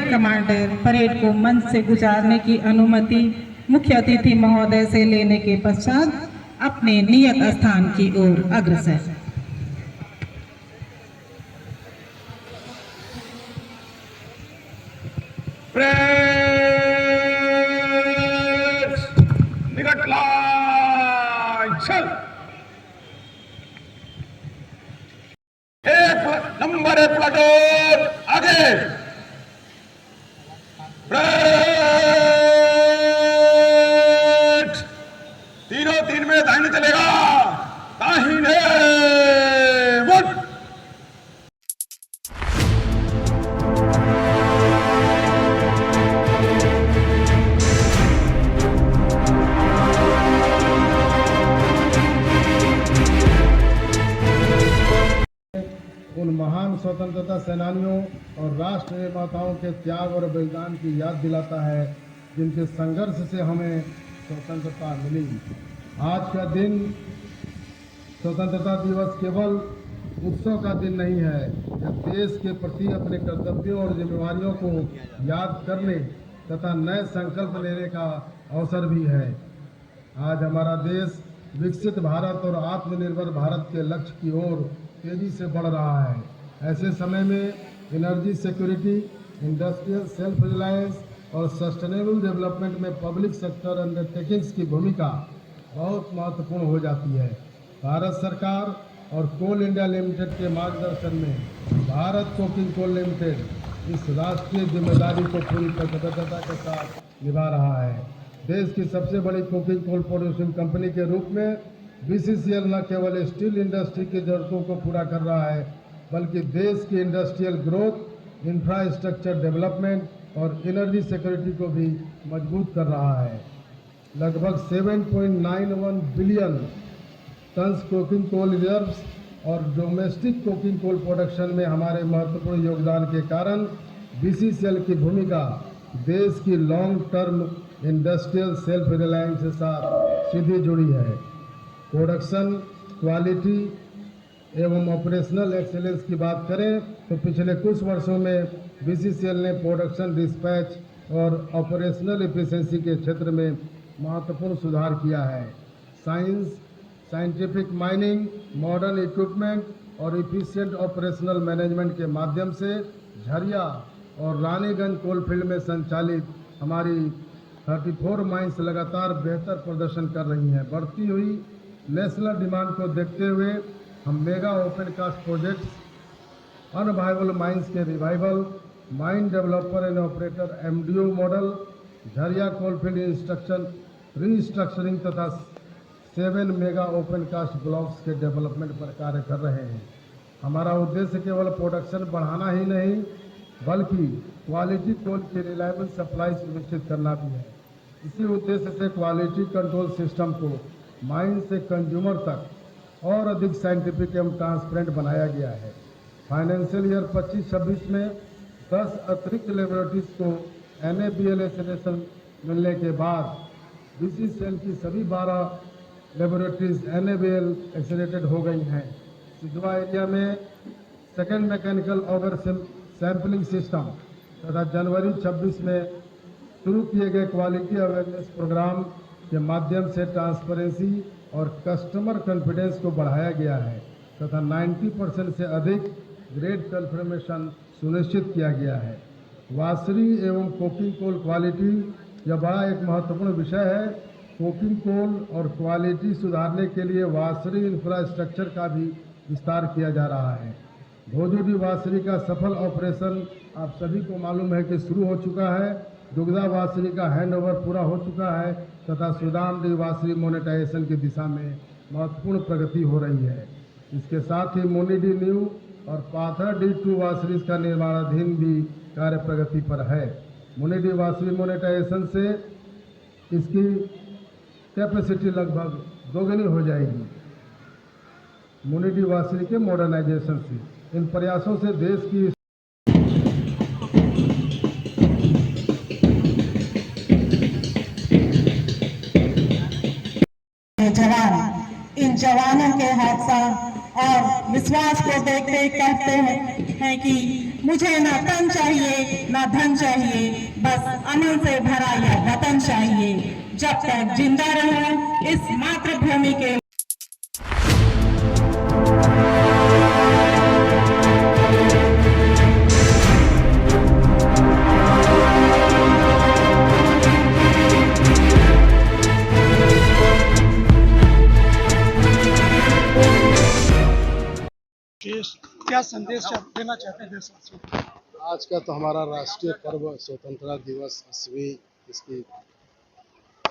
Parade commander parade को मंच से गुजारने की अनुमति मुख्य अतिथि महोदय से लेने के पश्चात अपने नियत स्थान की ओर अग्रसर। निकट लाइन चल। नंबर 1 प्लाटून आगे। तीनों 3 में दाहिने चलेगा। दाहिने उन महान स्वतंत्रता सेनानियों और राष्ट्र निर्माताओं के त्याग और बलिदान की याद दिलाता है, जिनके संघर्ष से हमें स्वतंत्रता मिली। आज का दिन स्वतंत्रता दिवस केवल उत्सव का दिन नहीं है, यह देश के प्रति अपने कर्तव्यों और जिम्मेवारियों को याद करने तथा नए संकल्प लेने का अवसर भी है। आज हमारा देश विकसित भारत और आत्मनिर्भर भारत के लक्ष्य की ओर तेजी से बढ़ रहा है। ऐसे समय में energy security, industrial self reliance और सस्टेनेबल डेवलपमेंट में पब्लिक सेक्टर अंडरटेकिंग्स की भूमिका बहुत महत्वपूर्ण हो जाती है। भारत सरकार और कोल इंडिया लिमिटेड के मार्गदर्शन में भारत कोकिंग कोल लिमिटेड इस राष्ट्रीय जिम्मेदारी को पूरी प्रतिबद्धता के साथ निभा रहा है। देश की सबसे बड़ी कोकिंग कोल प्रोड्यूसिंग कंपनी के रूप में बीसीसीएल न केवल स्टील इंडस्ट्री की जरूरतों को पूरा कर रहा है, बल्कि देश की इंडस्ट्रियल ग्रोथ, इंफ्रास्ट्रक्चर डेवलपमेंट और एनर्जी सिक्योरिटी को भी मजबूत कर रहा है। लगभग 7.91 billion tons coking coal reserves और डोमेस्टिक कोकिंग कोल प्रोडक्शन में हमारे महत्वपूर्ण योगदान के कारण बीसीसीएल की भूमिका देश की long term industrial self reliance के साथ सीधी जुड़ी है। प्रोडक्शन क्वालिटी एवं ऑपरेशनल एक्सेलेंस की बात करें तो पिछले कुछ वर्षों में बीसीसीएल ने प्रोडक्शन डिस्पैच और ऑपरेशनल एफिशिएंसी के क्षेत्र में महत्वपूर्ण सुधार किया है। साइंटिफिक माइनिंग, मॉडर्न इक्विपमेंट और इफिशिएंट ऑपरेशनल मैनेजमेंट के माध्यम से झरिया और रानीगंज कोलफील्ड में संचालित हमारी 34 माइंस लगातार बेहतर प्रदर्शन कर रही हैं। बढ़ती हुई नेशनल डिमांड को देखते हुए हम mega open cast projects, unviable mines के revival, mine developer and operator MDO model, Jharia coalfield instruction restructuring तथा 7 मेगा ओपन कास्ट ब्लॉक्स के डेवलपमेंट पर कार्य कर रहे हैं। हमारा उद्देश्य केवल प्रोडक्शन बढ़ाना ही नहीं, बल्कि क्वालिटी कोल की रिलायबल सप्लाई सुनिश्चित करना भी है। इसी उद्देश्य से क्वालिटी कंट्रोल सिस्टम को माइन से कंज्यूमर तक और अधिक साइंटिफिक एवं ट्रांसपेरेंट बनाया गया है। फाइनेंशियल ईयर 25-26 में 10 अतिरिक्त लेबोरेटरीज को NABL एक्रेडिटेशन मिलने के बाद बीसीसीएल की सभी 12 लेबोरेटरीज NABL एक्रेडिटेड हो गई हैं। सिजवा एरिया में second mechanical auger sampling system तथा जनवरी 26 में शुरू किए गए क्वालिटी अवेयरनेस प्रोग्राम के माध्यम से ट्रांसपेरेंसी और कस्टमर कॉन्फिडेंस को बढ़ाया गया है तथा 90% से अधिक ग्रेड कन्फर्मेशन सुनिश्चित किया गया है। वासरी एवं कोकिंग कोल क्वालिटी यह बड़ा एक महत्वपूर्ण विषय है। कोकिंग कोल और क्वालिटी सुधारने के लिए वासरी इंफ्रास्ट्रक्चर का भी विस्तार किया जा रहा है। भोजूडी वासरी का सफल ऑपरेशन आप सभी को मालूम है कि शुरू हो चुका है। दुग्धा वासरी का हैंडओवर पूरा हो चुका है तथा सुदाम डी वासरी मोनेटाइजेशन की दिशा में महत्वपूर्ण प्रगति हो रही है। इसके साथ ही मोनी डी न्यू और पाथर डी 2 वासरीज का निर्माणाधीन भी कार्य प्रगति पर है। मोनी डी वासरी मोनेटाइजेशन से इसकी कैपेसिटी लगभग दोगुनी हो जाएगी। मोनी डी वासरी के मॉडर्नाइजेशन से इन प्रयासों से देश की जवान, इन जवानों के हादसा और विश्वास को देखते कहते हैं कि मुझे ना तन चाहिए ना धन चाहिए, बस अमन से भरा यह वतन चाहिए। जब तक जिंदा रहूं इस मातृभूमि के क्या संदेश आप देना चाहते हैं देशवासियों को? आज का तो हमारा राष्ट्रीय पर्व स्वतंत्रता दिवस 80वीं इसकी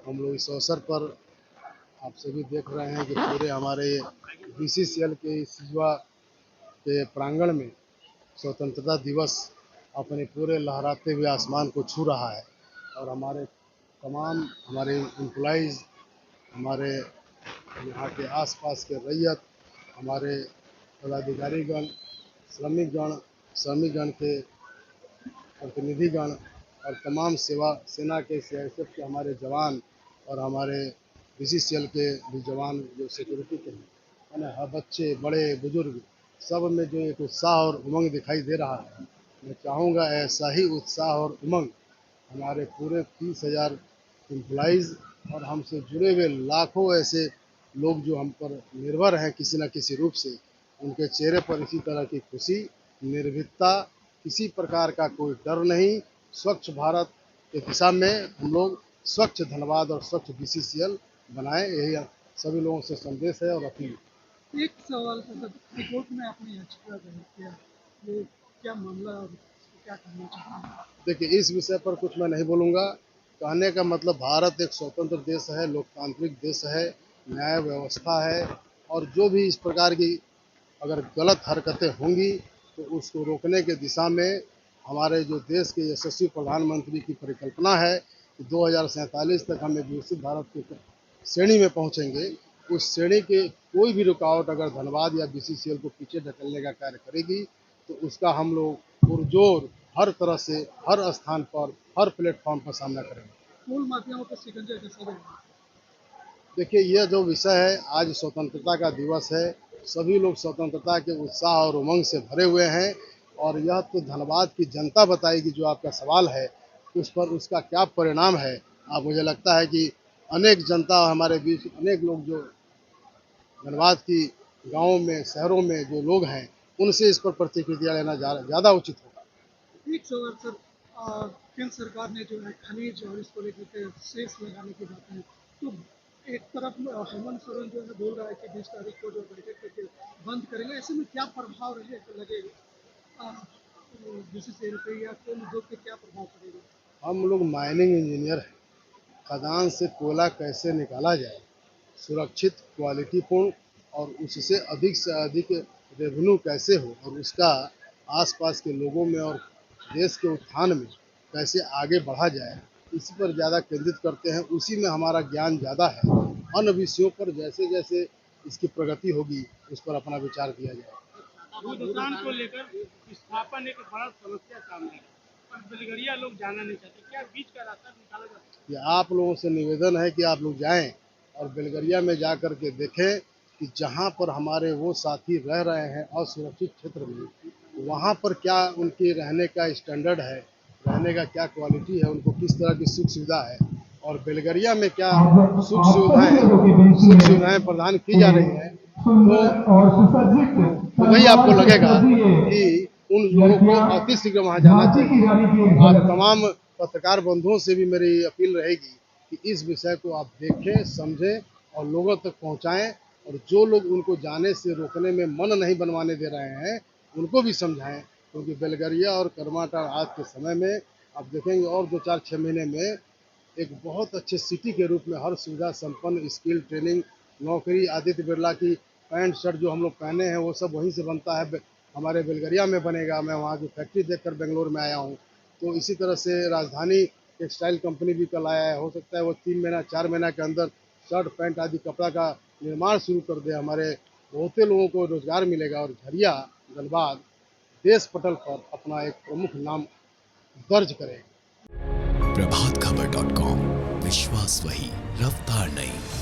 हम लोग इस अवसर पर आप सभी देख रहे हैं कि पूरे हमारे BCCL के इस युवा के प्रांगण में स्वतंत्रता दिवस अपने पूरे लहराते हुए आसमान को छू रहा है। और हमारे तमाम हमारे एम्प्लॉइज़, हमारे यहाँ के आसपास के रैयत, हमारे पदाधिकारीगण, श्रमिकगण के प्रतिनिधिगण और तमाम सेना के CRPF के हमारे जवान और हमारे BCCL के भी जवान जो सिक्योरिटी के हैं, है ना, बच्चे बड़े बुजुर्ग सब में जो एक उत्साह और उमंग दिखाई दे रहा है। मैं चाहूँगा ऐसा ही उत्साह और उमंग हमारे पूरे 30,000 एम्प्लॉइज़ और हमसे जुड़े हुए लाखों ऐसे लोग जो हम पर निर्भर हैं किसी न किसी रूप से, उनके चेहरे पर इसी तरह की खुशी, निर्भीकता, किसी प्रकार का कोई डर नहीं। स्वच्छ भारत की दिशा में हम लोग स्वच्छ धनबाद और स्वच्छ BCCL बनाएं, यही सभी लोगों से संदेश है और अपील। एक सवाल रिपोर्ट में आपने याचिका दायर किया, वो क्या मामला और क्या कहना चाहते हैं? देखिए, इस विषय पर कुछ मैं नहीं बोलूँगा। कहने का मतलब भारत एक स्वतंत्र देश है, लोकतांत्रिक देश है, न्याय व्यवस्था है और जो भी इस प्रकार की अगर गलत हरकतें होंगी तो उसको रोकने के दिशा में हमारे जो देश के यशस्वी प्रधानमंत्री की परिकल्पना है कि 2047 तक हम एक विकसित भारत की श्रेणी में पहुंचेंगे। उस श्रेणी के कोई भी रुकावट अगर धनबाद या BCCL को पीछे ढकेलने का कार्य करेगी तो उसका हम लोग पुरजोर हर तरह से, हर स्थान पर, हर प्लेटफॉर्म पर सामना करेंगे। मूल माफियाओं पर शिकंजा कैसा रहेगा? देखिए, यह जो विषय है, आज स्वतंत्रता का दिवस है, सभी लोग स्वतंत्रता के उत्साह और उमंग से भरे हुए हैं और यह तो धनबाद की जनता बताएगी। जो आपका सवाल है उस पर उसका क्या परिणाम है, आप मुझे लगता है कि अनेक जनता हमारे बीच, अनेक लोग जो धनबाद की गाँवों में, शहरों में जो लोग हैं, उनसे इस पर प्रतिक्रिया लेना ज़्यादा उचित होगा। एक सवाल सर, केंद्र सरकार ने जो है खनिज और इसको लेकर के सेस लगाने की बात है, तो एक तरफ हेमंत सोरेन जो है बोल रहा है कि 20 तारीख को जो बैठक करके बंद करेंगे, ऐसे में क्या प्रभाव लगेगा BCCL पे या कोल उद्योग पे क्या प्रभाव पड़ेगा? हम लोग माइनिंग इंजीनियर हैं, खदान से कोयला कैसे निकाला जाए सुरक्षित, क्वालिटीपूर्ण और उससे अधिक रेवेन्यू कैसे हो और उसका आसपास के लोगों में और देश के उत्थान में कैसे आगे बढ़ा जाए, इसी पर ज़्यादा केंद्रित करते हैं। उसी में हमारा ज्ञान ज़्यादा है। अन्य विषयों पर जैसे जैसे इसकी प्रगति होगी उस पर अपना विचार किया जाए। भूदान को लेकर विस्थापन एक बड़ा समस्या सामने है और बेलगरिया लोग जाना नहीं चाहते, क्या बीच का रास्ता निकाला जा सकता है? ये आप लोगों से निवेदन है कि आप लोग जाएं और बेलगरिया में जा कर के देखें कि जहां पर हमारे वो साथी रह रहे हैं असुरक्षित क्षेत्र में, वहां पर क्या उनके रहने का स्टैंडर्ड है, रहने का क्या क्वालिटी है, उनको किस तरह की सुख सुविधा है और बेलगरिया में क्या सुख सुविधाएं प्रदान की जा रही हैं, तो वही आपको लगेगा कि उन लोगों को अति शीघ्र वहाँ जाना चाहिए। और तमाम पत्रकार बंधुओं से भी मेरी अपील रहेगी कि इस विषय को आप देखें, समझें और लोगों तक पहुँचाएं और जो लोग उनको जाने से रोकने में मन नहीं बनवाने दे रहे हैं उनको भी समझाएं, क्योंकि बेलगरिया और करमाटांड़ आज के समय में आप देखेंगे और 2-4-6 महीने में एक बहुत अच्छे सिटी के रूप में हर सुविधा संपन्न, स्किल ट्रेनिंग, नौकरी, आदित्य बिरला की पैंट शर्ट जो हम लोग पहने हैं वो सब वहीं से बनता है, हमारे बेलगरिया में बनेगा। मैं वहाँ की फैक्ट्री देखकर बेंगलोर में आया हूँ। तो इसी तरह से राजधानी टेक्सटाइल कंपनी भी कल आया है, हो सकता है वो 3 महीना 4 महीना के अंदर शर्ट पैंट आदि कपड़ा का निर्माण शुरू कर दे। हमारे बहुते लोगों को रोजगार मिलेगा और झरिया धनबाद देश पटल पर अपना एक प्रमुख नाम दर्ज करेगा। प्रभातखबर.com, विश्वास वही, रफ्तार नहीं।